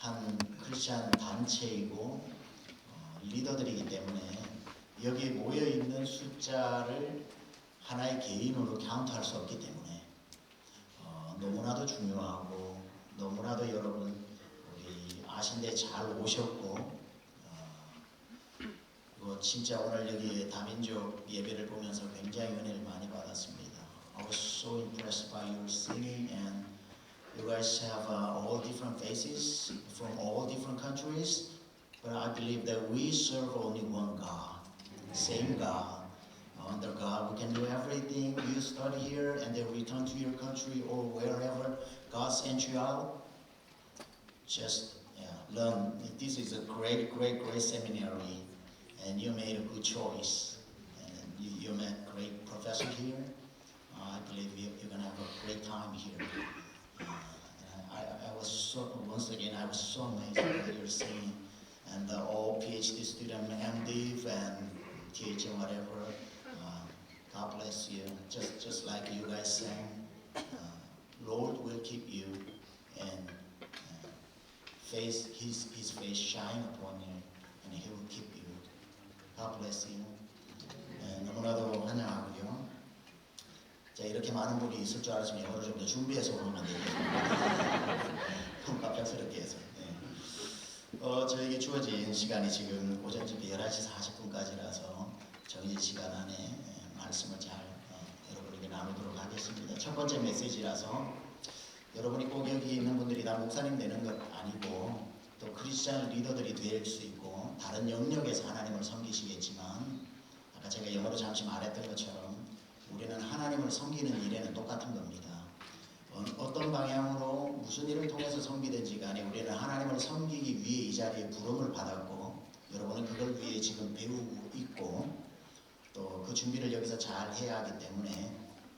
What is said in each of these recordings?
한 크리스찬 단체이고 리더들이기 때문에 여기에 모여있는 숫자를 하나의 개인으로 카운트할 수 없기 때문에 너무나도 중요하고 너무나도 여러분 우리 아신데 잘 오셨고 그리고 진짜 오늘 여기 다민족 예배를 보면서 굉장히 은혜를 많이 받았습니다. I was so impressed by your singing and you guys have all different faces from all different countries, but I believe that we serve only one God, same God. Under God, we can do everything. You study here and then return to your country or wherever God sent you out. Just learn. This is a great seminary, and you made a good choice. And you met great professor here. I believe you're gonna have a great time here. I was so once again I was so amazed by your singing, and all PhD student, MDiv and THM whatever. God bless you. Just like you guys sang, Lord will keep you and His face shine upon you, and He will keep you. God bless you. 너무나도 환영하고요. 자, 이렇게 많은 분이 있을 줄 알았으면 영어를 좀 더 준비해서 오면 되겠습니다. 갑작스럽게 해서. 저에게 주어진 시간이 지금 오전 집회 11시 40분까지라서 정해진 시간 안에 말씀을 잘 여러분에게 나누도록 하겠습니다. 첫 번째 메시지라서 여러분이 꼭 여기 있는 분들이 다 목사님 되는 것 아니고 또 크리스찬 리더들이 될 수 있고 다른 영역에서 하나님을 섬기시겠지만 아까 제가 영어로 잠시 말했던 것처럼 우리는 하나님을 섬기는 일에는 똑같은 겁니다. 어떤 방향으로 무슨 일을 통해서 섬기든지 간에 우리는 하나님을 섬기기 위해 이 자리에 부름을 받았고 여러분은 그걸 위해 지금 배우고 있고 또 그 준비를 여기서 잘 해야 하기 때문에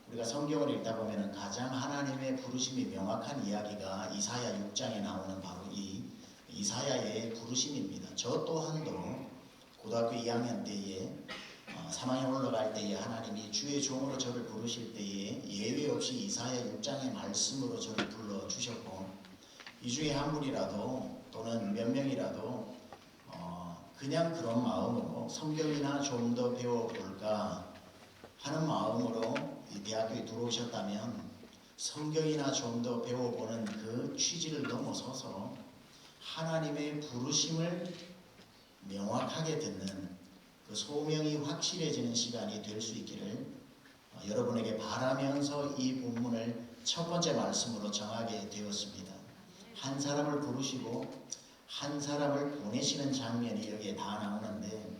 우리가 성경을 읽다 보면 가장 하나님의 부르심이 명확한 이야기가 이사야 6장에 나오는 바로 이 이사야의 부르심입니다. 저 또한도 고등학교 2학년 때에 3학년 올라갈 때에 하나님이 주의 종으로 저를 부르실 때에 예외 없이 이사야 6장의 말씀으로 저를 불러주셨고 이 중에 한 분이라도 또는 몇 명이라도 그냥 그런 마음으로 성경이나 좀 더 배워볼까 하는 마음으로 이 대학교에 들어오셨다면 성경이나 좀 더 배워보는 그 취지를 넘어서서 하나님의 부르심을 명확하게 듣는 그 소명이 확실해지는 시간이 될 수 있기를 여러분에게 바라면서 이 본문을 첫 번째 말씀으로 정하게 되었습니다. 한 사람을 부르시고 한 사람을 보내시는 장면이 여기에 다 나오는데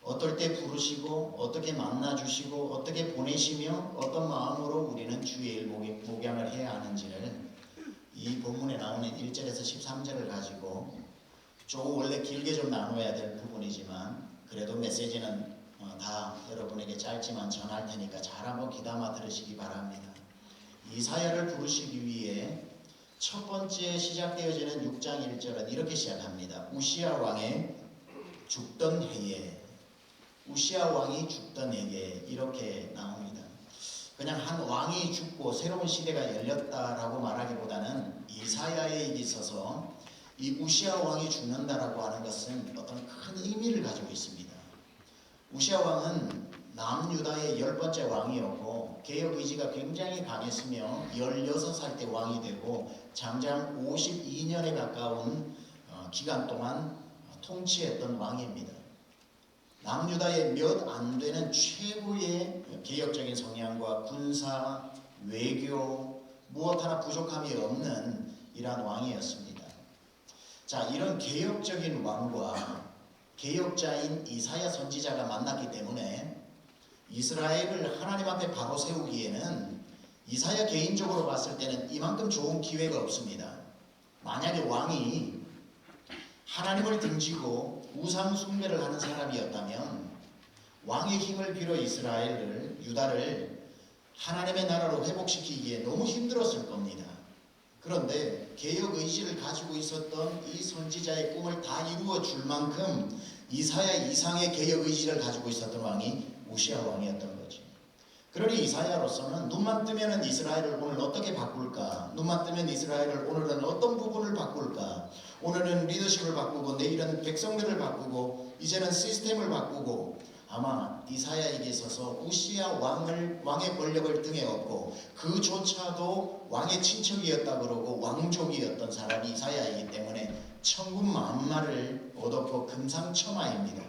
어떨 때 부르시고 어떻게 만나주시고 어떻게 보내시며 어떤 마음으로 우리는 주의 일 목양을 해야 하는지를 이 본문에 나오는 1절에서 13절을 가지고 조금 원래 길게 좀 나눠야 될 부분이지만 그래도 메시지는 다 여러분에게 짧지만 전할 테니까 잘 한번 귀담아 들으시기 바랍니다. 이사야를 부르시기 위해 첫 번째 시작되어지는 6장 1절은 이렇게 시작합니다. 우시야 왕의 죽던 해에 우시야 왕이 죽던 해에 이렇게 나옵니다. 그냥 한 왕이 죽고 새로운 시대가 열렸다라고 말하기보다는 이사야에 있어서 이 우시야 왕이 죽는다라고 하는 것은 어떤 큰 의미를 가지고 있습니다. 우시야 왕은 남유다의 10번째 왕이었고 개혁 의지가 굉장히 강했으며 16살 때 왕이 되고 장장 52년에 가까운 기간 동안 통치했던 왕입니다. 남유다의 몇 안 되는 최고의 개혁적인 성향과 군사, 외교 무엇 하나 부족함이 없는 이러한 왕이었습니다. 자, 이런 개혁적인 왕과 개혁자인 이사야 선지자가 만났기 때문에 이스라엘을 하나님 앞에 바로 세우기에는 이사야 개인적으로 봤을 때는 이만큼 좋은 기회가 없습니다. 만약에 왕이 하나님을 등지고 우상 숭배를 하는 사람이었다면 왕의 힘을 빌어 이스라엘을 유다를 하나님의 나라로 회복시키기에 너무 힘들었을 겁니다. 그런데 개혁 의지를 가지고 있었던 이 선지자의 꿈을 다 이루어 줄 만큼 이사야 이상의 개혁 의지를 가지고 있었던 왕이 우시야 왕이었던 거죠. 그러니 이사야로서는 눈만 뜨면 이스라엘을 오늘 어떻게 바꿀까? 눈만 뜨면 이스라엘을 오늘은 어떤 부분을 바꿀까? 오늘은 리더십을 바꾸고 내일은 백성들을 바꾸고 이제는 시스템을 바꾸고 아마 이사야에게 있어서 우시야 왕의 권력을 등에 업고 그조차도 왕의 친척이었다 그러고 왕족이었던 사람이 이사야이기 때문에 천군만마를 얻었고 금상첨화입니다.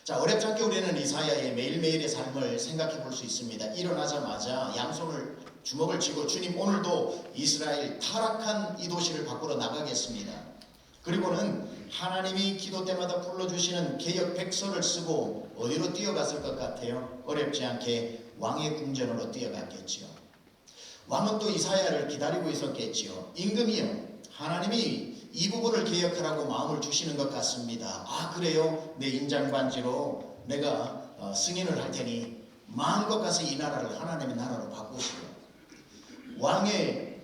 자, 어렵지 않게 우리는 이사야의 매일매일의 삶을 생각해 볼 수 있습니다. 일어나자마자 양손을 주먹을 쥐고 주님 오늘도 이스라엘 타락한 이 도시를 바꾸러 나가겠습니다. 그리고는 하나님이 기도 때마다 불러주시는 개역 백서를 쓰고 어디로 뛰어갔을 것 같아요? 어렵지 않게 왕의 궁전으로 뛰어갔겠지요. 왕은 또 이사야를 기다리고 있었겠지요. 임금이요, 하나님이 이 부분을 개혁하라고 마음을 주시는 것 같습니다. 아, 그래요? 내 인장반지로 내가 승인을 할 테니 마음껏 가서 이 나라를 하나님의 나라로 바꾸시오. 왕의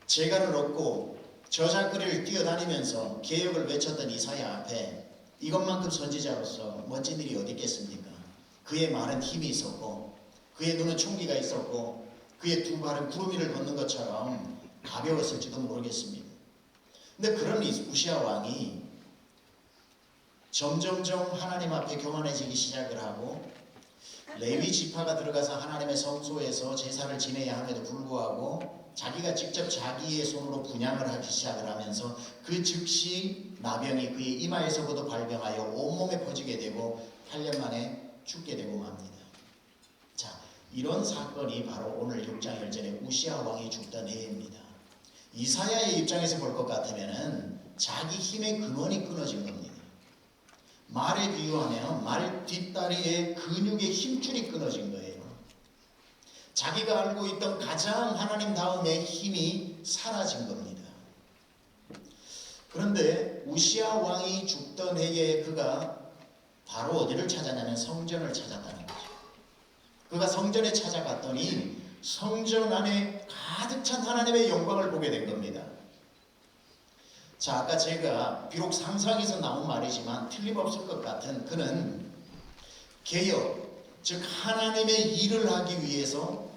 재간을 얻고 저작거리를 뛰어다니면서 개혁을 외쳤던 이사야 앞에 이것만큼 선지자로서 멋진 일이 어디 있겠습니까? 그의 말은 힘이 있었고 그의 눈은 총기가 있었고 그의 두 발은 구름 위를 걷는 것처럼 가벼웠을지도 모르겠습니다. 근데 그런 우시야 왕이 점점점 하나님 앞에 교만해지기 시작을 하고 레위 지파가 들어가서 하나님의 성소에서 제사를 지내야 함에도 불구하고 자기가 직접 자기의 손으로 분향을 하기 시작을 하면서 그 즉시 나병이 그의 이마에서부터 발병하여 온몸에 퍼지게 되고 8년 만에 죽게 되고 맙니다. 자, 이런 사건이 바로 오늘 6장 1절에 우시야 왕이 죽던 해입니다. 이사야의 입장에서 볼 것 같으면은 자기 힘의 근원이 끊어진 겁니다. 말에 비유하면 말 뒷다리에 근육의 힘줄이 끊어진 거예요. 자기가 알고 있던 가장 하나님 다음의 힘이 사라진 겁니다. 그런데 우시야 왕이 죽던 해에 그가 바로 어디를 찾았냐면 성전을 찾았다는 거죠. 그가 성전에 찾아갔더니 성전 안에 가득 찬 하나님의 영광을 보게 된 겁니다. 자, 아까 제가 비록 상상에서 나온 말이지만 틀림없을 것 같은 그는 개혁, 즉 하나님의 일을 하기 위해서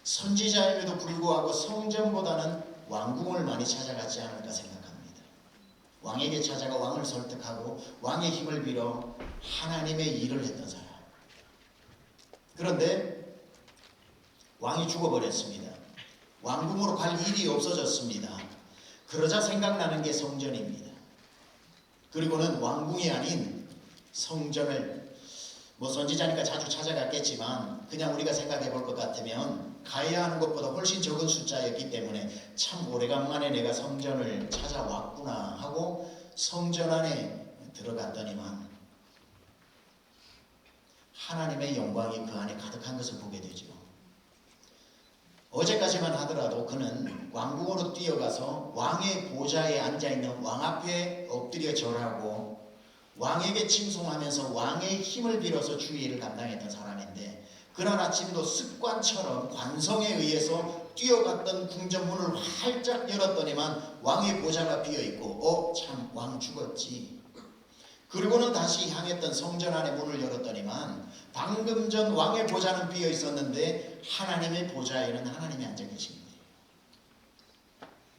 선지자임에도 불구하고 성전보다는 왕궁을 많이 찾아갔지 않을까 생각합니다. 왕에게 찾아가 왕을 설득하고 왕의 힘을 빌어 하나님의 일을 했던 사람. 그런데 왕이 죽어버렸습니다. 왕궁으로 갈 일이 없어졌습니다. 그러자 생각나는 게 성전입니다. 그리고는 왕궁이 아닌 성전을 선지자니까 자주 찾아갔겠지만 그냥 우리가 생각해 볼 것 같으면 가야 하는 것보다 훨씬 적은 숫자였기 때문에 참 오래간만에 내가 성전을 찾아왔구나 하고 성전 안에 들어갔더니만 하나님의 영광이 그 안에 가득한 것을 보게 되죠. 어제까지만 하더라도 그는 왕궁으로 뛰어가서 왕의 보좌에 앉아있는 왕 앞에 엎드려 절하고 왕에게 칭송하면서 왕의 힘을 빌어서 주의 일을 감당했던 사람인데 그날 아침도 습관처럼 관성에 의해서 뛰어갔던 궁전문을 활짝 열었더니만 왕의 보좌가 비어있고 참 왕 죽었지. 그리고는 다시 향했던 성전 안의 문을 열었더니만 방금 전 왕의 보좌는 비어 있었는데 하나님의 보좌에는 하나님이 앉아 계신 거예요.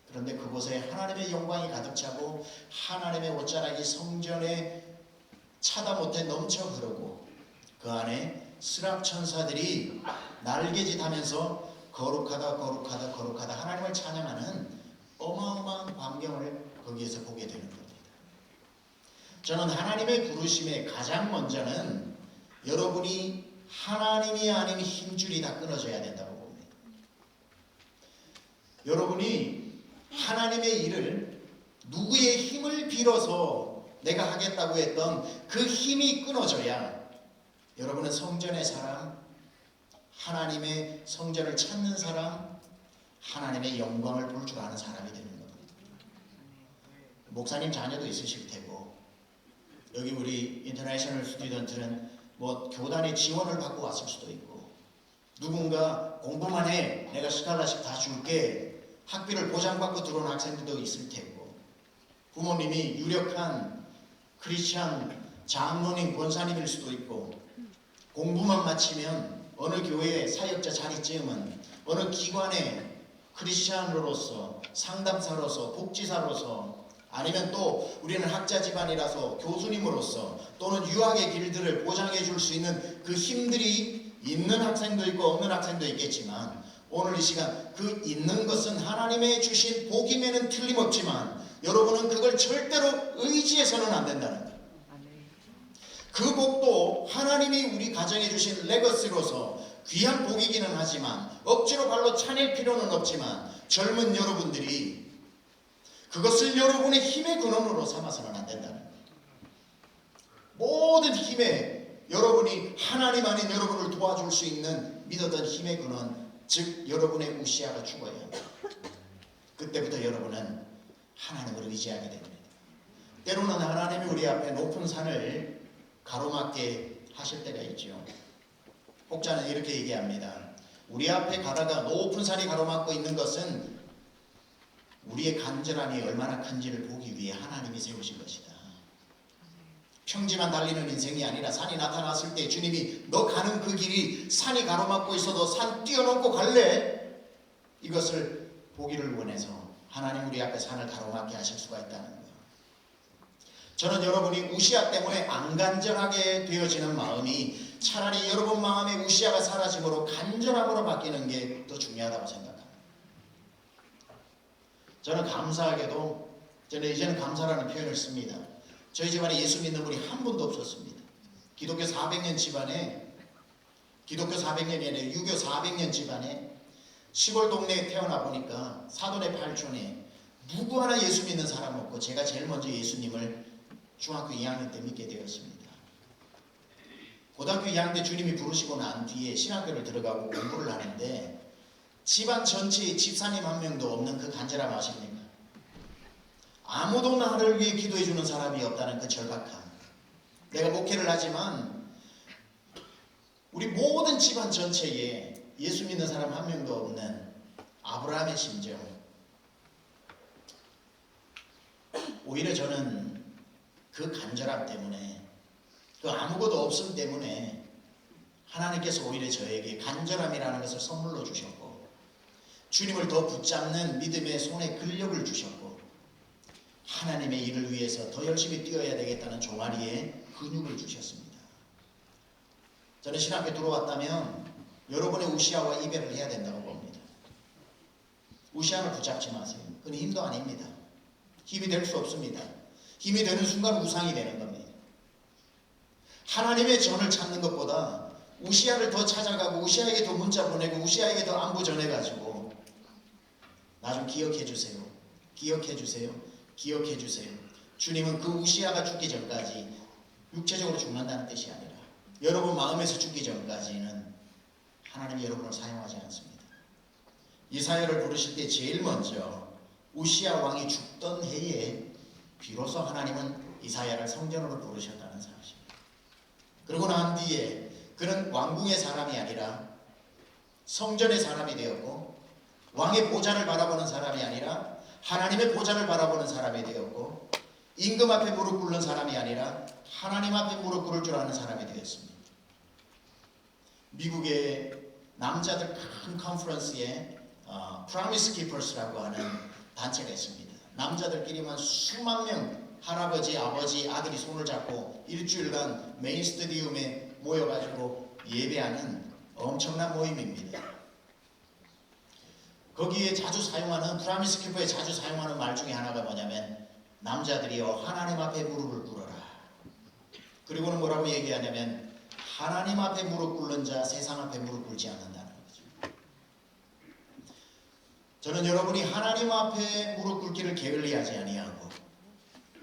그런데 그곳에 하나님의 영광이 가득 차고 하나님의 옷자락이 성전에 차다 못해 넘쳐 흐르고 그 안에 스랍 천사들이 날개짓하면서 거룩하다 거룩하다 거룩하다 하나님을 찬양하는 어마어마한 광경을 거기에서 보게 되는 겁니다. 저는 하나님의 부르심에 가장 먼저는 여러분이 하나님이 아닌 힘줄이 다 끊어져야 된다고 봅니다. 여러분이 하나님의 일을 누구의 힘을 빌어서 내가 하겠다고 했던 그 힘이 끊어져야 여러분은 성전의 사람, 하나님의 성전을 찾는 사람, 하나님의 영광을 볼 줄 아는 사람이 되는 겁니다. 목사님 자녀도 있으실 테고 여기 우리 인터내셔널 스튜던트는 교단의 지원을 받고 왔을 수도 있고 누군가 공부만 해 내가 스칼라십 다 줄게 학비를 보장받고 들어온 학생들도 있을 테고 부모님이 유력한 크리스찬 장로님 권사님일 수도 있고 공부만 마치면 어느 교회의 사역자 자리쯤은 어느 기관에 크리스찬으로서, 상담사로서, 복지사로서, 아니면 또 우리는 학자 집안이라서 교수님으로서, 또는 유학의 길들을 보장해 줄 수 있는 그 힘들이 있는 학생도 있고 없는 학생도 있겠지만, 오늘 이 시간 그 있는 것은 하나님의 주신 복임에는 틀림없지만 여러분은 그걸 절대로 의지해서는 안 된다는 거예요. 그 복도 하나님이 우리 가정에 주신 레거시로서 귀한 복이기는 하지만 억지로 발로 차낼 필요는 없지만 젊은 여러분들이 그것을 여러분의 힘의 근원으로 삼아서는 안 된다는 거예요. 모든 힘에 여러분이 하나님 아닌 여러분을 도와줄 수 있는 믿었던 힘의 근원, 즉 여러분의 우시아가 죽어야 합니다. 그때부터 여러분은 하나님을 의지하게 됩니다. 때로는 하나님이 우리 앞에 높은 산을 가로막게 하실 때가 있죠. 혹자는 이렇게 얘기합니다. 우리 앞에 가다가 높은 산이 가로막고 있는 것은 우리의 간절함이 얼마나 큰지를 보기 위해 하나님이 세우신 것이다. 평지만 달리는 인생이 아니라 산이 나타났을 때 주님이 너 가는 그 길이 산이 가로막고 있어도 산 뛰어넘고 갈래? 이것을 보기를 원해서 하나님 우리 앞에 산을 가로막게 하실 수가 있다는 거예요. 저는 여러분이 우시아 때문에 안 간절하게 되어지는 마음이 차라리 여러분 마음에 우시아가 사라짐으로 간절함으로 바뀌는 게 더 중요하다고 생각합니다. 저는 감사하게도 저는 이제는 감사라는 표현을 씁니다. 저희 집안에 예수 믿는 분이 한 분도 없었습니다. 기독교 400년 집안에, 기독교 400년이 아니라 유교 400년 집안에 시골 동네에 태어나 보니까 사돈의 팔촌에 누구 하나 예수 믿는 사람 없고 제가 제일 먼저 예수님을 중학교 2학년 때 믿게 되었습니다. 고등학교 2학년 때 주님이 부르시고 난 뒤에 신학교를 들어가고 공부를 하는데 집안 전체에 집사님 한 명도 없는 그 간절함 아십니까? 아무도 나를 위해 기도해 주는 사람이 없다는 그 절박함. 내가 목회를 하지만 우리 모든 집안 전체에 예수 믿는 사람 한 명도 없는 아브라함의 심정. 오히려 저는 그 간절함 때문에, 그 아무것도 없음 때문에 하나님께서 오히려 저에게 간절함이라는 것을 선물로 주셨고 주님을 더 붙잡는 믿음의 손에 근력을 주셨고 하나님의 일을 위해서 더 열심히 뛰어야 되겠다는 종아리에 근육을 주셨습니다. 저는 신학교에 들어왔다면 여러분의 우시아와 이별을 해야 된다고 봅니다. 우시아를 붙잡지 마세요. 그건 힘도 아닙니다. 힘이 될 수 없습니다. 힘이 되는 순간 우상이 되는 겁니다. 하나님의 전을 찾는 것보다 우시아를 더 찾아가고 우시아에게 더 문자 보내고 우시아에게 더 안부 전해가지고 나 좀 기억해 주세요. 기억해 주세요. 기억해 주세요. 주님은 그 우시아가 죽기 전까지 육체적으로 죽는다는 뜻이 아니라 여러분 마음에서 죽기 전까지는 하나님이 여러분을 사용하지 않습니다. 이사야를 부르실 때 제일 먼저 우시아 왕이 죽던 해에 비로소 하나님은 이사야를 성전으로 부르셨다는 사실입니다. 그러고 난 뒤에 그는 왕궁의 사람이 아니라 성전의 사람이 되었고 왕의 보좌를 바라보는 사람이 아니라 하나님의 보좌를 바라보는 사람이 되었고 임금 앞에 무릎 꿇는 사람이 아니라 하나님 앞에 무릎 꿇을 줄 아는 사람이 되었습니다. 미국의 남자들 큰 컨퍼런스에 프라미스 키퍼스라고 하는 단체가 있습니다. 남자들끼리만 수만 명 할아버지, 아버지, 아들이 손을 잡고 일주일간 메인 스타디움에 모여가지고 예배하는 엄청난 모임입니다. 거기에 자주 사용하는 프라미스 키퍼에 자주 사용하는 말 중에 하나가 뭐냐면 남자들이여 하나님 앞에 무릎을 꿇어라. 그리고는 뭐라고 얘기하냐면 하나님 앞에 무릎 꿇는 자 세상 앞에 무릎 꿇지 않는다는 거죠. 저는 여러분이 하나님 앞에 무릎 꿇기를 게을리하지 아니하고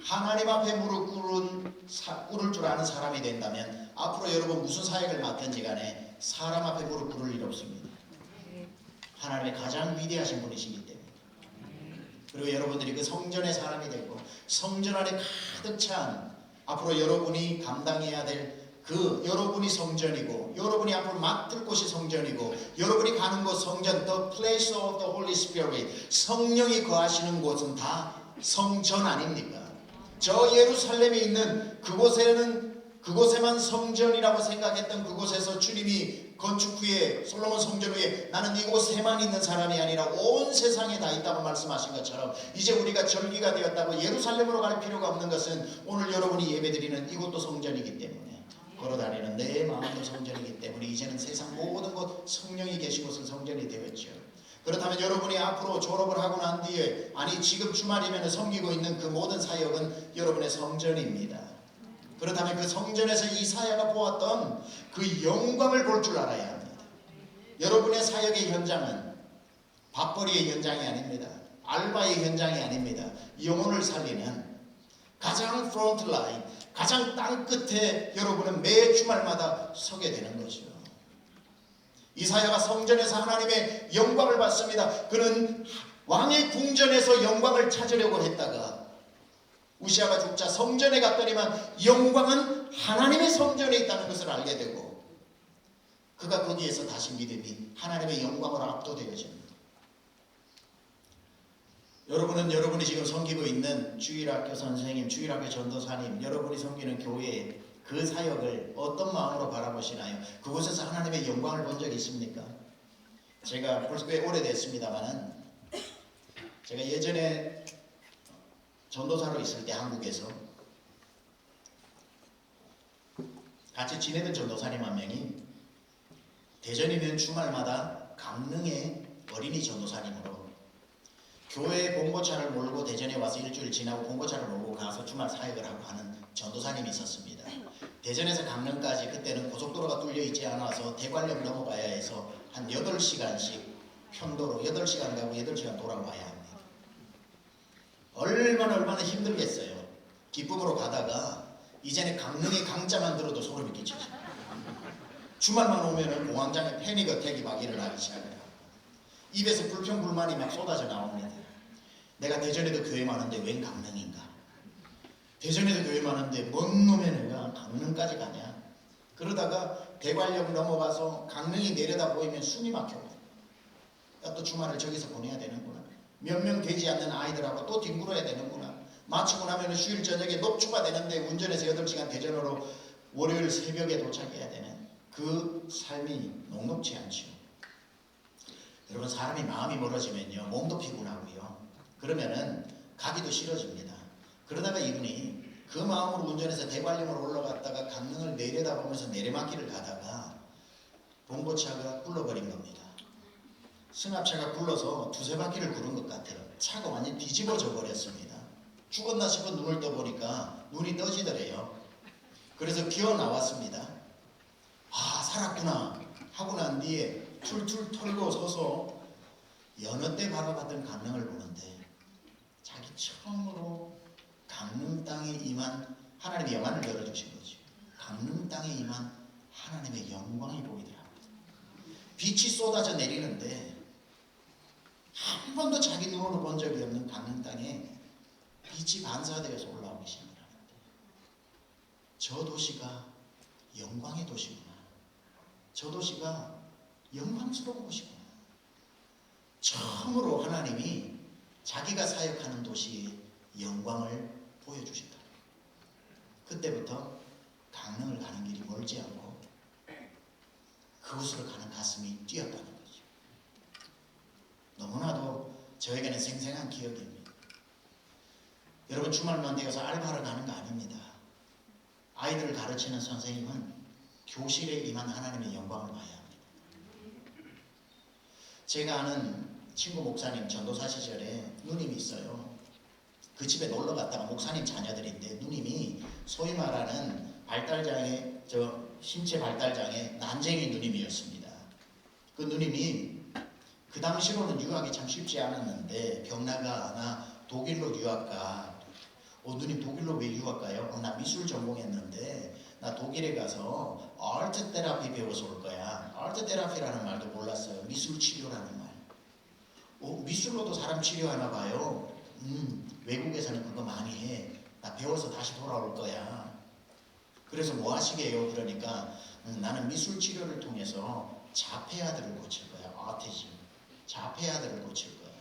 하나님 앞에 무릎 꿇을 줄 아는 사람이 된다면 앞으로 여러분 무슨 사역을 맡든지 간에 사람 앞에 무릎 꿇을 일 없습니다. 하나님의 가장 위대하신 분이시기 때문에. 그리고 여러분들이 그 성전의 사람이 되고 성전 안에 가득 찬 앞으로 여러분이 감당해야 될 그 여러분이 성전이고 여러분이 앞으로 맡을 곳이 성전이고 여러분이 가는 곳 성전, the place of the Holy Spirit, 성령이 거하시는 곳은 다 성전 아닙니까? 저 예루살렘에 있는 그곳에만 성전이라고 생각했던 그곳에서 주님이 건축 후에 솔로몬 성전 후에 나는 이곳에만 있는 사람이 아니라 온 세상에 다 있다고 말씀하신 것처럼 이제 우리가 절기가 되었다고 예루살렘으로 갈 필요가 없는 것은 오늘 여러분이 예배드리는 이곳도 성전이기 때문에, 걸어다니는 내 마음도 성전이기 때문에 이제는 세상 모든 곳 성령이 계신 곳은 성전이 되었죠. 그렇다면 여러분이 앞으로 졸업을 하고 난 뒤에, 아니 지금 주말이면 섬기고 있는 그 모든 사역은 여러분의 성전입니다. 그렇다면 그 성전에서 이 사야가 보았던 그 영광을 볼 줄 알아야 합니다. 여러분의 사역의 현장은 밥벌이의 현장이 아닙니다. 알바의 현장이 아닙니다. 영혼을 살리는 가장 프론트 라인, 가장 땅끝에 여러분은 매 주말마다 서게 되는 거죠. 이사야가 성전에서 하나님의 영광을 받습니다. 그는 왕의 궁전에서 영광을 찾으려고 했다가 우시아가 죽자 성전에 갔더니만 영광은 하나님의 성전에 있다는 것을 알게 되고, 그가 거기에서 다시 믿음이 하나님의 영광으로 압도되어집니다. 여러분은 여러분이 지금 섬기고 있는 주일학교 선생님, 주일학교 전도사님, 여러분이 섬기는 교회 그 사역을 어떤 마음으로 바라보시나요? 그곳에서 하나님의 영광을 본 적이 있습니까? 제가 벌써 꽤 오래됐습니다만은 제가 예전에 전도사로 있을 때 한국에서 같이 지내던 전도사님 한 명이 대전이면 주말마다 강릉의 어린이 전도사님으로 교회 봉고차를 몰고 대전에 와서 일주일 지나고 봉고차를 몰고 가서 주말 사역을 하고 하는 전도사님이 있었습니다. 대전에서 강릉까지 그때는 고속도로가 뚫려 있지 않아서 대관령 넘어가야 해서 한 8시간씩 편도로 8시간 가고 8시간 돌아와야 합니다. 얼마나 힘들겠어요. 기쁨으로 가다가 이제는 강릉의 강자만 들어도 소름이 끼치죠. 주말만 오면은 공황장애 패닉 어택이 막 일어나기 시작해요. 입에서 불평불만이 막 쏟아져 나옵니다. 내가 대전에도 교회 많은데 웬 강릉인가? 대전에도 교회 많은데 뭔 놈의 내가 강릉까지 가냐? 그러다가 대관령 넘어가서 강릉이 내려다 보이면 숨이 막혀요. 야, 또 주말을 저기서 보내야 되는구나. 몇 명 되지 않는 아이들하고 또 뒹굴어야 되는구나. 마치고 나면 휴일 저녁에 녹초가 되는데 운전해서 8시간 대전으로 월요일 새벽에 도착해야 되는 그 삶이 녹록지 않죠. 여러분, 사람이 마음이 멀어지면요 몸도 피곤하고요. 그러면은 가기도 싫어집니다. 그러다가 이분이 그 마음으로 운전해서 대관령으로 올라갔다가 강릉을 내려다보면서 내리막길을 가다가 봉고차가 굴러버린 겁니다. 승합차가 굴러서 두세 바퀴를 구른 것 같아요. 차가 완전히 뒤집어져 버렸습니다. 죽었나 싶어 눈을 떠보니까 눈이 떠지더래요. 그래서 기어 나왔습니다. 아, 살았구나 하고 난 뒤에 툴툴 털고 서서 여느 때 바라봤던 강릉을 보는데 자기 처음으로 강릉 땅에 임한 하나님의 영안을 열어주신 거죠. 강릉 땅에 임한 하나님의 영광이 보이더라고요. 빛이 쏟아져 내리는데 한 번도 자기 눈으로 본 적이 없는 강릉 땅에 빛이 반사되어서 올라오기 시작하는데, 저 도시가 영광의 도시구나. 저 도시가 영광스러운 곳이구나. 처음으로 하나님이 자기가 사역하는 도시의 영광을 보여주신다. 그때부터 강릉을 가는 길이 멀지 않고 그곳으로 가는 가슴이 뛰었다는 거죠. 너무나도 저에게는 생생한 기억입니다. 여러분, 주말만 되어서 알바를 가는 거 아닙니다. 아이들을 가르치는 선생님은 교실에 임한 하나님의 영광을 봐야 합니다. 제가 아는 친구 목사님 전도사 시절에 누님이 있어요. 그 집에 놀러 갔다가 목사님 자녀들인데 누님이 소위 말하는 발달장애, 신체 발달장애 난쟁이 누님이었습니다. 그 누님이 그 당시로는 유학이 참 쉽지 않았는데 병나가나 독일로 유학 가. 누님 독일로 왜 유학 가요? 나 미술 전공했는데 나 독일에 가서 아트 테라피 배워서 올 거야. 아트 테라피라는 말도 몰랐어요. 미술 치료라는 말. 미술로도 사람 치료하나 봐요. 외국에서는 그거 많이 해. 나 배워서 다시 돌아올 거야. 그래서 뭐 하시게요? 그러니까 나는 미술 치료를 통해서 자폐아들을 고칠 거야. 아티즘. 자폐아들을 고칠 거야.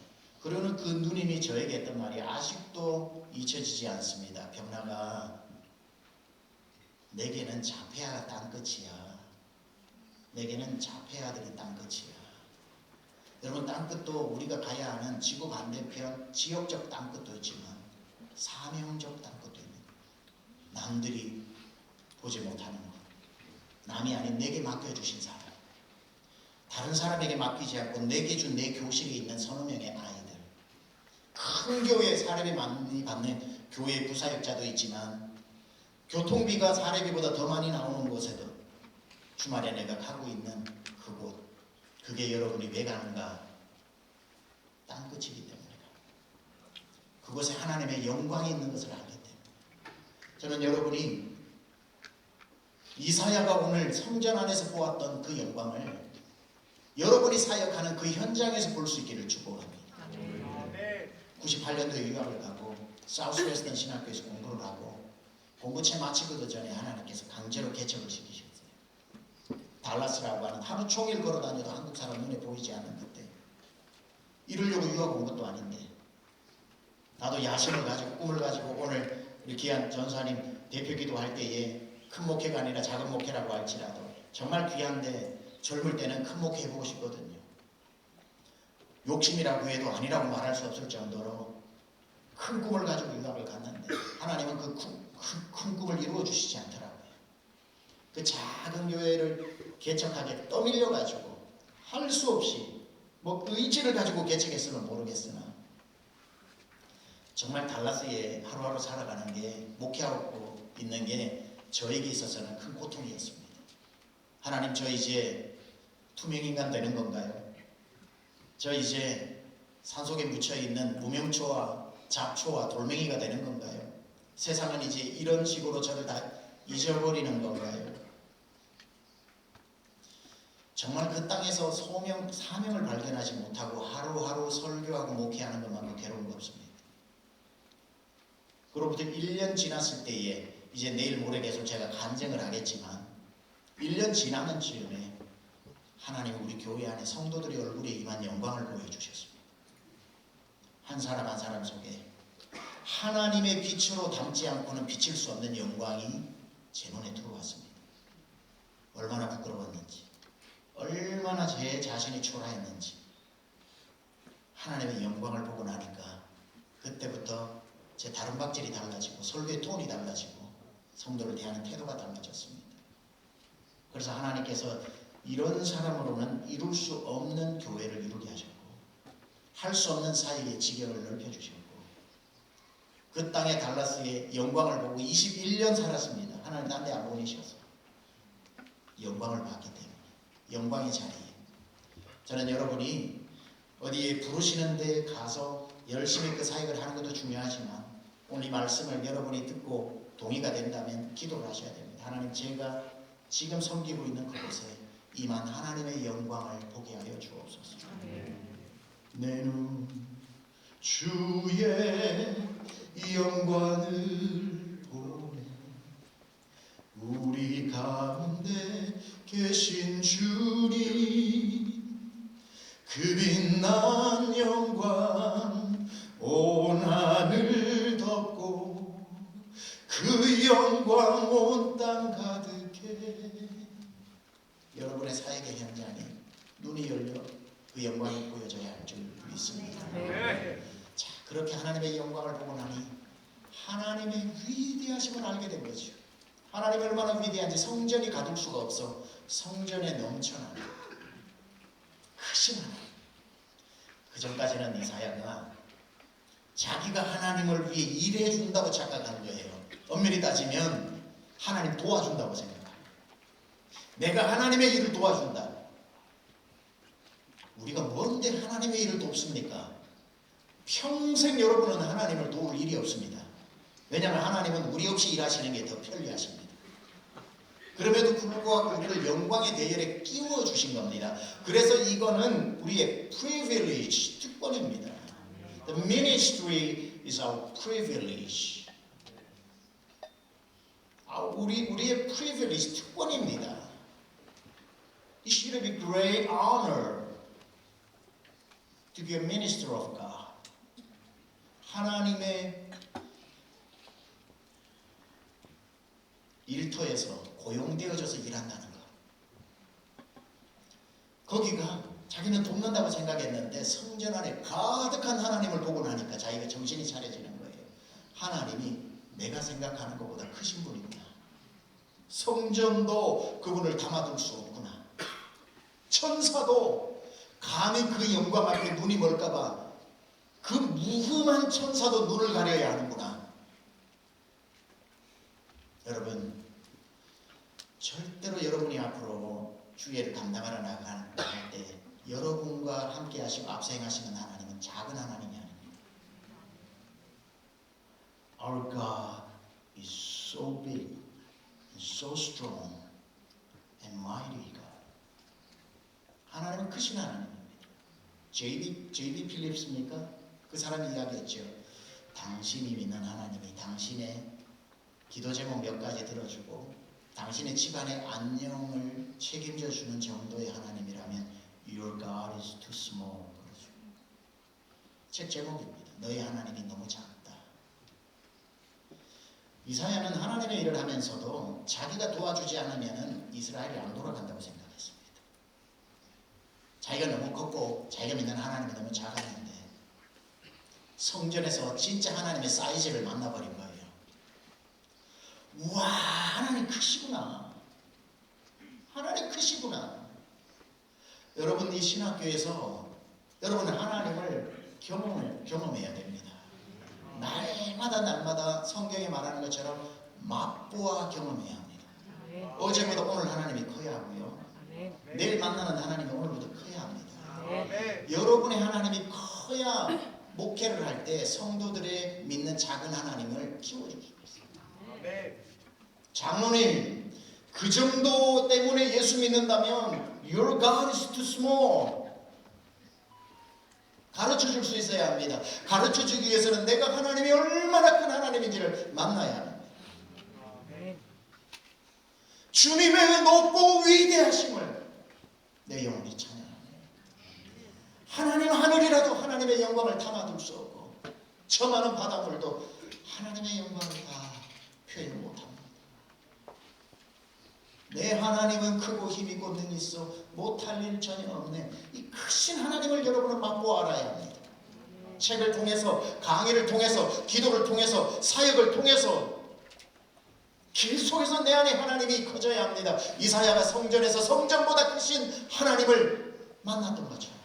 그러는 그 누님이 저에게 했던 말이 아직도 잊혀지지 않습니다. 병나가, 내게는 자폐아가 땅끝이야. 내게는 자폐 아들이 땅끝이야. 여러분, 땅끝도 우리가 가야 하는 지구 반대편 지역적 땅끝도 있지만 사명적 땅끝도 있는, 남들이 보지 못하는 것, 남이 아닌 내게 맡겨주신 사람, 다른 사람에게 맡기지 않고 내게 준 내 교실에 있는 서너 명의 아이들, 큰 교회에 사례비 많이 받는 교회 부사역자도 있지만 교통비가 사례비보다 더 많이 나오는 곳에도 주말에 내가 가고 있는 그곳, 그게 여러분이 왜 가는가? 땅끝이기 때문에. 그곳에 하나님의 영광이 있는 것을 알기 때문에. 저는 여러분이 이사야가 오늘 성전 안에서 보았던 그 영광을 여러분이 사역하는 그 현장에서 볼 수 있기를 축복합니다. 98년도에 유학을 가고 사우스웨스턴 신학교에서 공부를 하고 공부 채 마치기도 전에 하나님께서 강제로 개척을 시키셨어요. 달라스라고 하는 하루 종일 걸어다녀도 한국 사람 눈에 보이지 않는 그때, 이러려고 유학 온 것도 아닌데 나도 야심을 가지고 꿈을 가지고 오늘 우리 귀한 전사님 대표 기도할 때에 큰 목회가 아니라 작은 목회라고 할지라도 정말 귀한데 젊을 때는 큰 목회 해보고 싶거든요. 욕심이라고 해도 아니라고 말할 수 없을 정도로 큰 꿈을 가지고 유학을 갔는데 하나님은 그 큰 꿈을 이루어 주시지 않더라고요. 그 작은 교회를 개척하게 떠밀려 가지고 할 수 없이 뭐 의지를 가지고 개척했으면 모르겠으나 정말 달라스에 하루하루 살아가는 게, 목회하고 있는 게 저에게 있어서는 큰 고통이었습니다. 하나님, 저 이제 투명인간 되는 건가요? 저 이제 산속에 묻혀있는 무명초와 잡초와 돌멩이가 되는 건가요? 세상은 이제 이런 식으로 저를 다 잊어버리는 건가요? 정말 그 땅에서 사명을 발견하지 못하고 하루하루 설교하고 목회하는 것만큼 괴로운 거 없습니다. 그로부터 1년 지났을 때에 이제 내일 모레 계속 제가 간증을 하겠지만 1년 지나는 즈음에 하나님은 우리 교회 안에 성도들의 얼굴에 임한 영광을 보여주셨습니다. 한 사람 한 사람 속에 하나님의 빛으로 담지 않고는 비칠 수 없는 영광이 제 눈에 들어왔습니다. 얼마나 부끄러웠는지, 얼마나 제 자신이 초라했는지. 하나님의 영광을 보고 나니까 그때부터 제 다른박질이 달라지고 설교의 톤이 달라지고 성도를 대하는 태도가 달라졌습니다. 그래서 하나님께서 이런 사람으로는 이룰 수 없는 교회를 이루게 하셨고 할 수 없는 사이의 지경을 넓혀주셨고 그 땅의 달라스의 영광을 보고 21년 살았습니다. 하나님 딴 데 안 보내셔서 영광을 받기 때문에, 영광의 자리에. 저는 여러분이 어디에 부르시는 데 가서 열심히 그 사역을 하는 것도 중요하지만 오늘 이 말씀을 여러분이 듣고 동의가 된다면 기도를 하셔야 됩니다. 하나님, 제가 지금 섬기고 있는 그곳에 임한 하나님의 영광을 보게 하여 주옵소서. 내 눈 주의 영광을 보네. 우리 가운데 계신 주님, 그 빛난 영광 온 하늘 덮고 그 영광 온 땅 가득해. 여러분의 사역의 현장에 눈이 열려 그 영광이 보여져야 할 줄 믿습니다. 자, 그렇게 하나님의 영광을 보고 나니 하나님의 위대하심을 알게 된 거죠. 하나님이 얼마나 위대한지 성전이 가둘 수가 없어 성전에 넘쳐나는 크신 하나님. 그 전까지는 이사야가 자기가 하나님을 위해 일해준다고 착각하는 거예요. 엄밀히 따지면 하나님 도와준다고 생각합니다. 내가 하나님의 일을 도와준다. 우리가 뭔데 하나님의 일을 돕습니까? 평생 여러분은 하나님을 도울 일이 없습니다. 왜냐하면 하나님은 우리 없이 일하시는 게 더 편리하십니다. 그럼에도 불구하고 우리를 영광의 대열에 끼워주신 겁니다. 그래서 이거는 우리의 privilege, 특권입니다. The ministry is our privilege. 우리의 privilege, 특권입니다. It should be great honor to be a minister of God. 하나님의 일터에서 고용되어져서 일한다는 것. 거기가 자기는 돕는다고 생각했는데 성전 안에 가득한 하나님을 보고 나니까 자기가 정신이 차려지는 거예요. 하나님이 내가 생각하는 것보다 크신 분이구나. 성전도 그분을 담아둘 수 없구나. 천사도 감히 그 영광 앞에 눈이 멀까봐 그 무흠한 천사도 눈을 가려야 하는구나. 여러분, 절대로 여러분이 앞으로 주의를 감당하러 나갈 때 여러분과 함께 하시고 앞서 행하시는 하나님은 작은 하나님이 아닙니다. Our God is so big, so strong and mighty God. 하나님은 크신 하나님입니다. J.B. 필립스입니까? 그 사람이 이야기했죠. 당신이 믿는 하나님이 당신의 기도 제목 몇 가지 들어주고 당신의 집안의 안녕을 책임져 주는 정도의 하나님이라면 Your God is too small. 그러죠. 책 제목입니다. 너희 하나님이 너무 작다. 이사야는 하나님의 일을 하면서도 자기가 도와주지 않으면 이스라엘이 안 돌아간다고 생각했습니다. 자기가 너무 컸고 자기가 믿는 하나님이 너무 작았는데 성전에서 진짜 하나님의 사이즈를 만나버린 거예요. 우와, 하나님 크시구나. 하나님 크시구나. 여러분, 이 신학교에서 여러분은 하나님을 경험해야 됩니다. 날마다 성경에 말하는 것처럼 맛보아 경험해야 합니다. 어제보다 오늘 하나님이 커야 하고요. 내일 만나는 하나님이 오늘보다 커야 합니다. 여러분의 하나님이 커야 목회를 할 때 성도들의 믿는 작은 하나님을 키워줄 수 있습니다. 장로님, 그 정도 때문에 예수 믿는다면 Your God is too small. 가르쳐 줄 수 있어야 합니다. 가르쳐 주기 위해서는 내가 하나님이 얼마나 큰 하나님인지를 만나야 합니다. 주님의 높고 위대하심을 내 영혼이 찬양합니다. 하나님 하늘이라도 하나님의 영광을 담아둘 수 없고 저 많은 바닷물도 하나님의 영광을 다 표현 못합니다. 내 하나님은 크고 힘있고 능히 있어 못할 일 전혀 없네. 이 크신 하나님을 여러분은 맛보아 알아야 합니다. 책을 통해서, 강의를 통해서, 기도를 통해서, 사역을 통해서 길 속에서 내 안에 하나님이 커져야 합니다. 이사야가 성전에서 성전보다 크신 하나님을 만났던 것처럼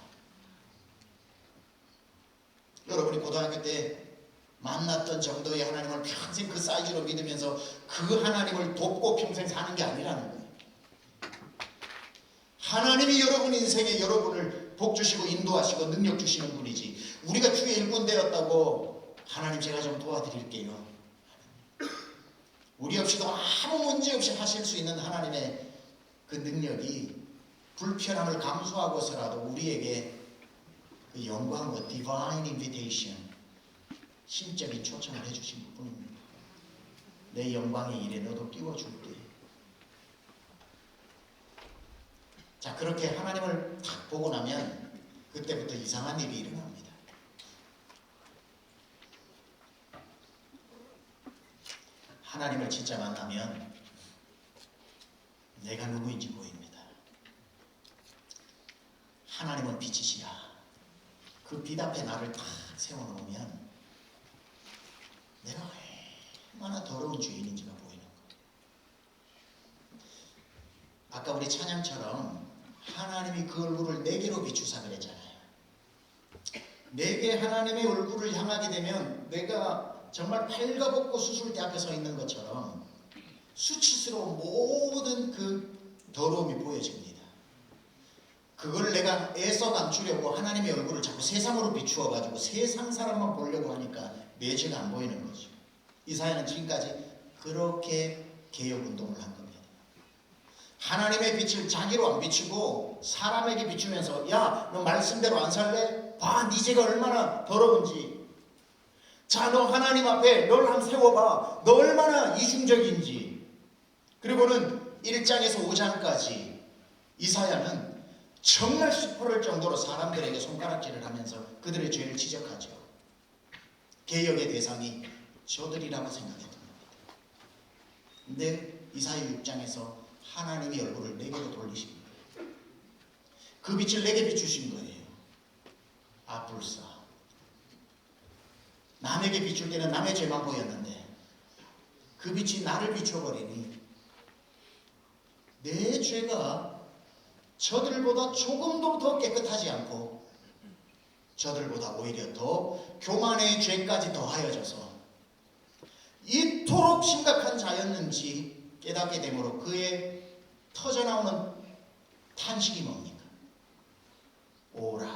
여러분이 고등학교 때 만났던 정도의 하나님을 평생 그 사이즈로 믿으면서 그 하나님을 돕고 평생 사는 게 아니라는 거예요. 하나님이 여러분 인생에 여러분을 복 주시고 인도하시고 능력 주시는 분이지, 우리가 주의 일꾼 되었다고 하나님 제가 좀 도와드릴게요, 우리 없이도 아무 문제 없이 하실 수 있는 하나님의 그 능력이 불편함을 감수하고서라도 우리에게 그 영광과 divine invitation, 신적인 초청을 해주신 분입니다. 내 영광의 일에 너도 끼워줄게. 자, 그렇게 하나님을 딱 보고 나면 그때부터 이상한 일이 일어납니다. 하나님을 진짜 만나면 내가 누구인지 보입니다. 하나님은 빛이시라. 그 빛 앞에 나를 딱 세워놓으면 내가 얼마나 더러운 죄인인지가 보이는 거예요. 아까 우리 찬양처럼 하나님이 그 얼굴을 내게로 비추사 그랬잖아요. 내게 하나님의 얼굴을 향하게 되면 내가 정말 발가벗고 수술대 앞에 서 있는 것처럼 수치스러운 모든 그 더러움이 보여집니다. 그걸 내가 애써 감추려고 하나님의 얼굴을 자꾸 세상으로 비추어가지고 세상 사람만 보려고 하니까 내 죄가 안 보이는 거죠. 이사야는 지금까지 그렇게 개혁운동을 한 겁니다. 하나님의 빛을 자기로 안 비추고 사람에게 비추면서, 야, 너 말씀대로 안 살래? 봐, 네 죄가 얼마나 더러운지. 자, 너 하나님 앞에 널 한번 세워봐. 너 얼마나 이중적인지. 그리고는 1장에서 5장까지 이사야는 정말 시퍼럴 정도로 사람들에게 손가락질을 하면서 그들의 죄를 지적하죠. 개혁의 대상이 저들이라고 생각했던 겁니다. 근데 이사야 6장에서 하나님이 얼굴을 내게로 돌리십니다. 그 빛을 내게 비추신 거예요. 아뿔싸. 남에게 비출 때는 남의 죄만 보였는데 그 빛이 나를 비춰버리니 내 죄가 저들보다 조금도 더 깨끗하지 않고 저들보다 오히려 더 교만의 죄까지 더하여져서 이토록 심각한 자였는지 깨닫게 되므로 그의 터져나오는 탄식이 뭡니까? 오라,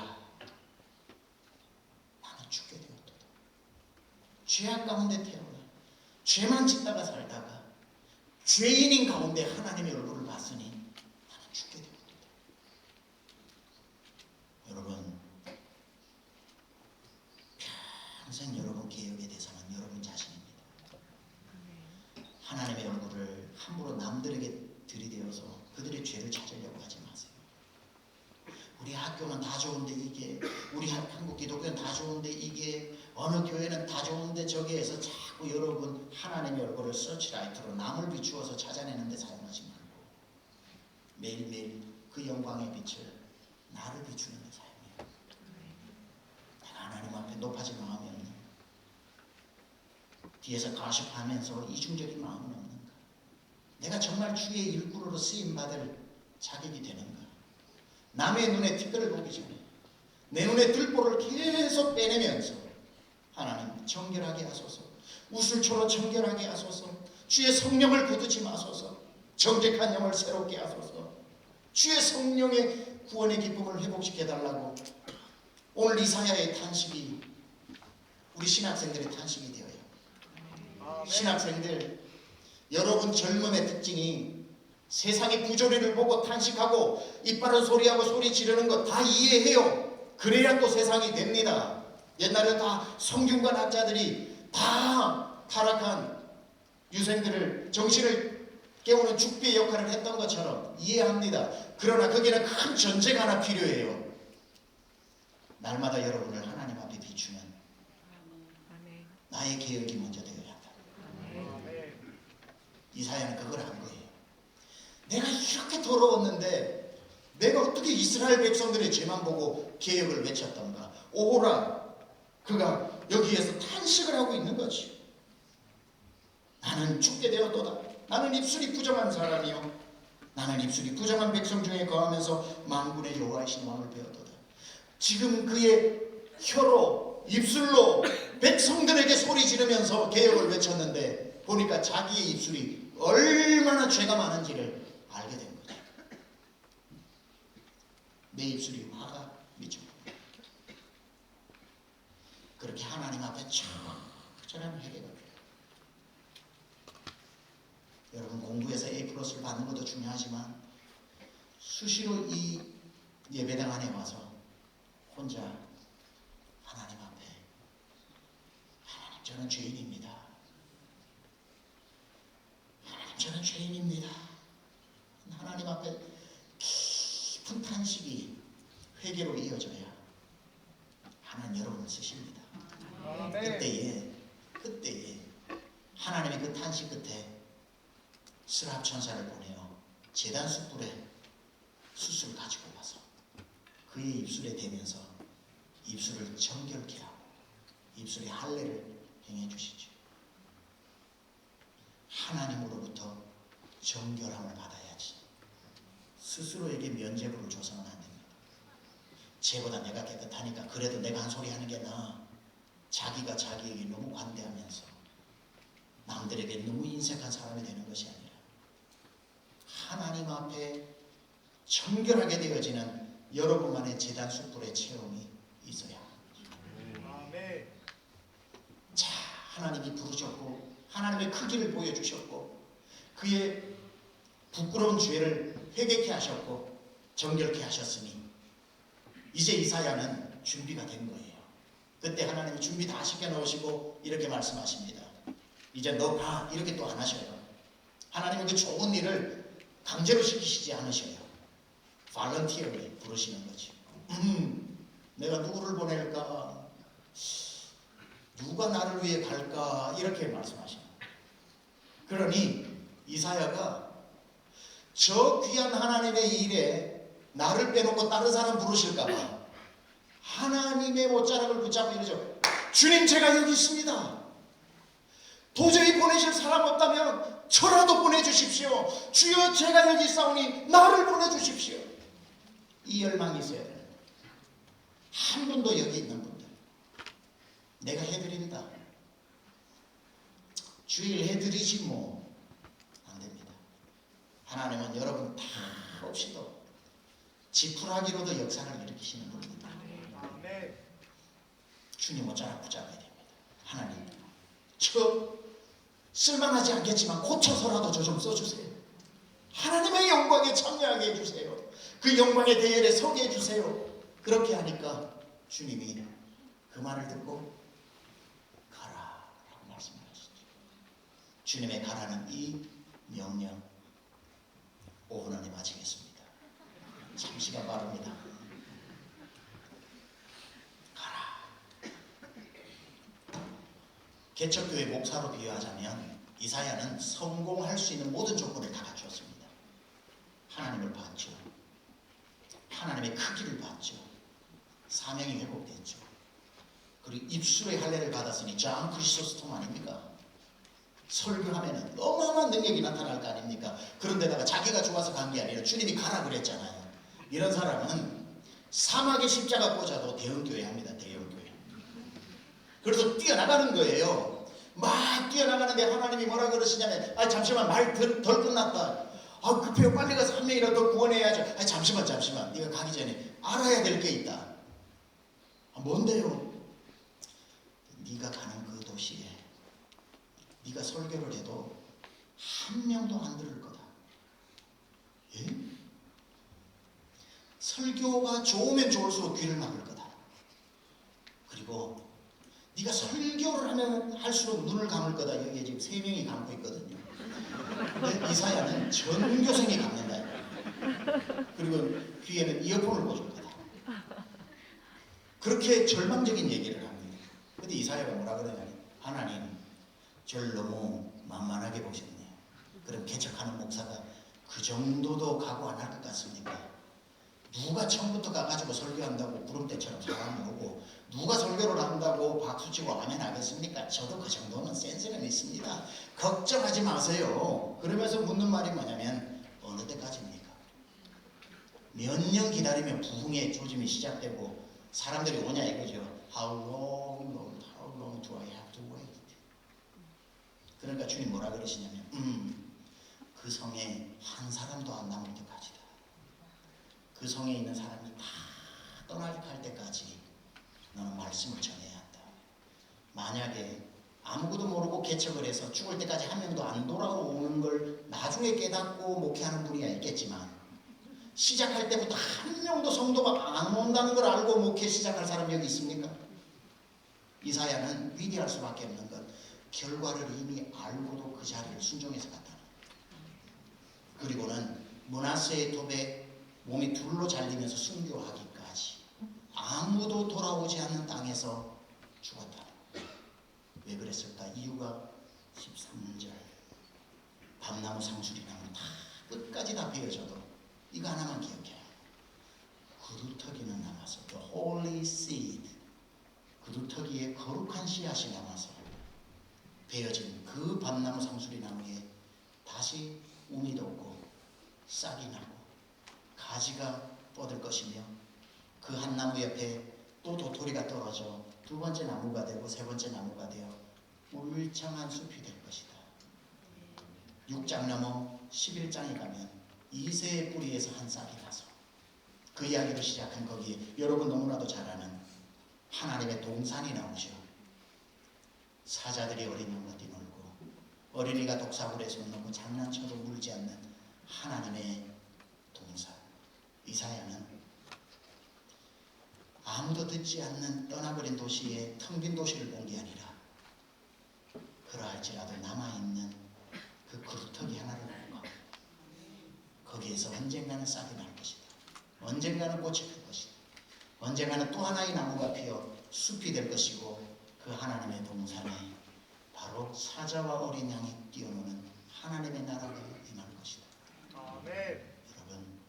나는 죽게 되었도다. 죄악 가운데 태어나 죄만 짓다가 살다가 죄인인 가운데 하나님의 얼굴을 봤으니 나는 죽게 되었도다. 여러분, 평생 여러분 개혁의 대상은 여러분 자신입니다. 하나님의 얼굴을 함부로 남들에게 들이대어서 그들의 죄를 찾으려고 하지 마세요. 우리 학교는 다 좋은데 이게, 우리 한국 기독교는 다 좋은데 이게, 어느 교회는 다 좋은데 저기 해서 자꾸 여러분 하나님의 얼굴을 서치라이트로 남을 비추어서 찾아내는 데 사용하지 말고 매일매일 그 영광의 빛을 나를 비추는 데 사용해요. 내가 하나님 앞에 높아질 마음이 없는가? 뒤에서 가십하면서 이중적인 마음은 없는가? 내가 정말 주의 일꾼으로 쓰임받을 자격이 되는가? 남의 눈에 티끌을 보기 전에 내 눈에 들보를 계속 빼내면서 하나님 정결하게 하소서, 우슬초로 정결하게 하소서, 주의 성령을 거두지 마소서, 정직한 영을 새롭게 하소서, 주의 성령의 구원의 기쁨을 회복시켜달라고 오늘 이사야의 탄식이 우리 신학생들의 탄식이 되어요. 신학생들, 여러분 젊음의 특징이 세상의 부조리를 보고 탄식하고 이빨은 소리하고 소리 지르는 거 다 이해해요. 그래야 또 세상이 됩니다. 옛날에 다 성균관 학자들이 다 타락한 유생들을 정신을 깨우는 죽비의 역할을 했던 것처럼 이해합니다. 그러나 거기는 큰 전제가 하나 필요해요. 날마다 여러분을 하나님 앞에 비추는 나의 개혁이 먼저 되어야 한다. 이사야는 그걸 한 거예요. 내가 이렇게 더러웠는데 내가 어떻게 이스라엘 백성들의 죄만 보고 개혁을 외쳤던가. 오호라, 그가 여기에서 탄식을 하고 있는 거지. 나는 죽게 되었도다. 나는 입술이 부정한 사람이요, 나는 입술이 부정한 백성 중에 거하면서 만군의 여호와이신 왕을 배웠도다. 지금 그의 혀로 입술로 백성들에게 소리 지르면서 개혁을 외쳤는데 보니까 자기의 입술이 얼마나 죄가 많은지를 알게 된 거죠. 내 입술이 화가 미쳐. 그렇게 하나님 앞에 처절한 회개가 필요해요. 여러분, 공부해서 A+를 받는 것도 중요하지만 수시로 이 예배당 안에 와서 혼자 하나님 앞에, 하나님, 저는 죄인입니다. 하나님, 저는 죄인입니다. 하나님 앞에 깊은 탄식이 회개로 이어져야 하나님 여러분을 쓰십니다. 그때에 하나님의 그 탄식 끝에 스랍 천사를 보내어 제단 숯불에 숯을 가지고 와서 그의 입술에 대면서 입술을 정결케 하고 입술에 할례를 행해 주시죠. 하나님으로부터 정결함을 받아야지 스스로에게 면죄부를 줘서는 안 됩니다. 쟤보다 내가 깨끗하니까 그래도 내가 한 소리 하는 게 나아. 자기가 자기에게 너무 관대하면서 남들에게 너무 인색한 사람이 되는 것이 아니라 하나님 앞에 정결하게 되어지는 여러분만의 제단 숯불의 체험이 있어야 합니다. 자, 하나님이 부르셨고 하나님의 크기를 보여주셨고 그의 부끄러운 죄를 회개케 하셨고 정결케 하셨으니 이제 이사야는 준비가 된 거예요. 그때 하나님이 준비 다 시켜놓으시고 이렇게 말씀하십니다. 이제 너 가, 이렇게 또 안 하셔요. 하나님은 그 좋은 일을 강제로 시키시지 않으셔요. 발런티어를 부르시는 거죠. 내가 누구를 보낼까? 누가 나를 위해 갈까? 이렇게 말씀하십니다. 그러니 이사야가 저 귀한 하나님의 일에 나를 빼놓고 다른 사람 부르실까봐 하나님의 옷자락을 붙잡고 이러죠. 주님, 제가 여기 있습니다. 도저히 보내실 사람 없다면 저라도 보내주십시오. 주여, 제가 여기 있사오니 나를 보내주십시오. 이 열망이 있어야 돼요. 한 분도 여기 있는 분들 내가 해드린다. 주일 해드리지 뭐 안됩니다. 하나님은 여러분 다 없이도 지푸라기로도 역사를 일으키시는 분입니다. 주님 옷자락 붙잡아야 됩니다. 하나님, 저 쓸만하지 않겠지만 고쳐서라도 저 좀 써주세요. 하나님의 영광에 참여하게 해주세요. 그 영광의 대열에 서게 해주세요. 그렇게 하니까 주님이 그 말을 듣고 가라라고 말씀하시죠. 주님의 가라는 이 명령, 5분 안에 마치겠습니다. 참 시간 빠릅니다. 가라. 개척교회 목사로 비유하자면 이사야는 성공할 수 있는 모든 조건을 다 갖추었습니다. 하나님을 봤죠. 하나님의 크기를 봤죠. 사명이 회복됐죠. 그리고 입술의 할례를 받았으니 장 크리소스톰 아닙니까? 설교하면 어마어마한 능력이 나타날 거 아닙니까? 그런데다가 자기가 좋아서 간 게 아니라 주님이 가라 그랬잖아요. 이런 사람은 사막에 십자가 꽂아도 대형교회 합니다. 대형교회. 그래서 뛰어나가는 거예요. 막 뛰어나가는데 하나님이 뭐라 그러시냐면, 잠시만, 말 덜 끝났다. 급해요. 빨리 가서 한 명이라도 더 구원해야죠. 잠시만. 네가 가기 전에 알아야 될 게 있다. 뭔데요? 네가 가는 그 도시에 네가 설교를 해도 한 명도 안 들을 거다. 예? 설교가 좋으면 좋을수록 귀를 막을 거다. 그리고 네가 설교를 하면 할수록 눈을 감을 거다. 여기에 지금 3명이 감고 있거든요. 근데 이사야는 전교생이 감는다. 그리고 귀에는 이어폰을 꽂을 거다. 그렇게 절망적인 얘기를 합니다. 근데 이사야가 뭐라 그러냐면, 하나님, 저를 너무 만만하게 보셨네요. 그럼 개척하는 목사가 그 정도도 각오 안 할 것 같습니까? 누가 처음부터 가가지고 설교한다고 구름대처럼 사람이 오고, 누가 설교를 한다고 박수치고 아멘 하겠습니까? 저도 그 정도는 센스는 있습니다. 걱정하지 마세요. 그러면서 묻는 말이 뭐냐면, 어느 때까지입니까? 몇 년 기다리면 부흥의 조짐이 시작되고 사람들이 오냐 이거죠. How long, Lord? How long do I have to wait? 그러니까 주님 뭐라 그러시냐면, 그 성에 한 사람도 안 남을 때까지다. 그 성에 있는 사람이 다 떠나갈 때까지 너는 말씀을 전해야 한다. 만약에 아무것도 모르고 개척을 해서 죽을 때까지 한 명도 안 돌아오는 걸 나중에 깨닫고 목회하는 분이야 있겠지만, 시작할 때부터 한 명도 성도가 안 온다는 걸 알고 목회 시작할 사람 여기 있습니까? 이사야는 위대할 수밖에 없는 것, 결과를 이미 알고도 그 자리를 순종해서 갔다. 그리고는 므낫세의 톱에 몸이 둘로 잘리면서 순교하기까지 아무도 돌아오지 않는 땅에서 죽었다. 왜 그랬을까? 이유가 13절. 밤나무 상수리나무 다 끝까지 다 베어져도 이거 하나만 기억해요. 그루터기는 남아서, the holy seed, 그루터기에 거룩한 씨앗이 남아서 베어진 그 밤나무 상수리나무에 다시 움이 돋고 싹이 나고 가지가 뻗을 것이며, 그 한 나무 옆에 또 도토리가 떨어져 두 번째 나무가 되고 세 번째 나무가 되어 울창한 숲이 될 것이다. 6장 넘어 11장에 가면 이새의 뿌리에서 한 싹이 나서, 그 이야기로 시작한 거기에 여러분 너무나도 잘 아는 하나님의 동산이 나오죠. 사자들이 어린 양과 뛰놀고 어린이가 독사물에 손 놓고 장난쳐도 물지 않는 하나님의 동산. 이사야는 아무도 듣지 않는 떠나버린 도시에 텅 빈 도시를 본 게 아니라, 그러할지라도 남아있는 그 그루터기 하나를 보고 거기에서 언젠가는 싹이 날 것이다. 언젠가는 꽃이 필 것이다. 언젠가는 또 하나의 나무가 피어 숲이 될 것이고, 그 하나님의 동산에 바로 사자와 어린 양이 뛰어노는 하나님의 나라가 임할 것이다. 아멘. 여러분,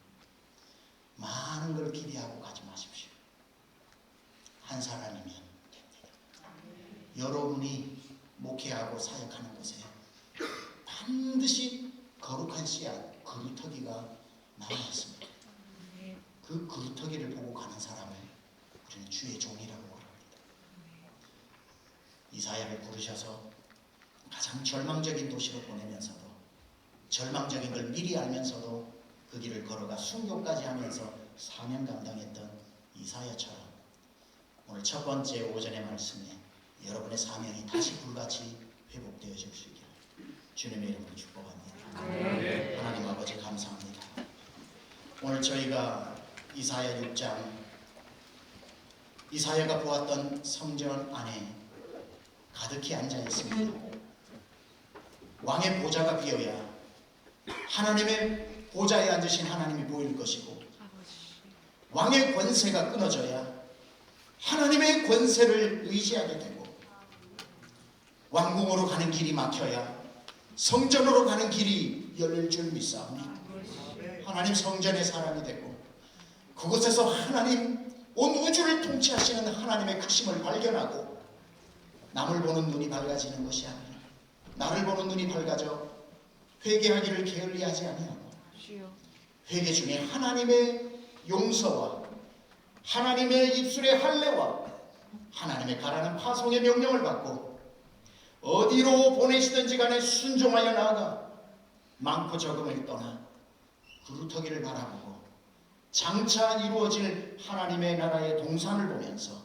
많은 걸 기대하고 가지 마십시오. 한 사람이면 됩니다. 여러분이 목회하고 사역하는 곳에 반드시 거룩한 씨앗, 그루터기가 남아 있습니다. 그 그루터기를 보고 가는 사람을 우리는 주의 종이라고 합니다. 이사야를 부르셔서 가장 절망적인 도시로 보내면서도, 절망적인 걸 미리 알면서도 그 길을 걸어가 순교까지 하면서 사명 감당했던 이사야처럼 오늘 첫 번째 오전의 말씀에 여러분의 사명이 다시 불같이 회복되어 주시기를 주님의 이름으로 축복합니다. 하나님 아버지 감사합니다. 오늘 저희가 이사야 6장, 이사야가 보았던 성전 안에 가득히 앉아 있습니다. 왕의 보좌가 비어야 하나님의 보좌에 앉으신 하나님이 보일 것이고, 왕의 권세가 끊어져야 하나님의 권세를 의지하게 되고, 왕궁으로 가는 길이 막혀야 성전으로 가는 길이 열릴 줄 믿사오니 하나님 성전의 사람이 되고, 그곳에서 하나님 온 우주를 통치하시는 하나님의 크심을 발견하고, 남을 보는 눈이 밝아지는 것이 아니라 나를 보는 눈이 밝아져 회개하기를 게을리하지 아니하고, 회개 중에 하나님의 용서와 하나님의 입술의 할례와 하나님의 가라는 파송의 명령을 받고 어디로 보내시든지 간에 순종하여 나아가 많고 적음을 떠나 그루터기를 바라보고 장차 이루어질 하나님의 나라의 동산을 보면서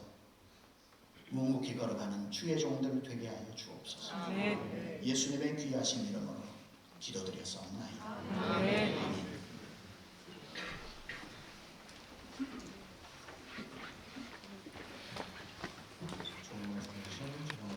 묵묵히 걸어가는 주의 종들 되게 하여 주옵소서. 예수님의 귀하신 이름으로 기도드렸사옵나이다. 아멘.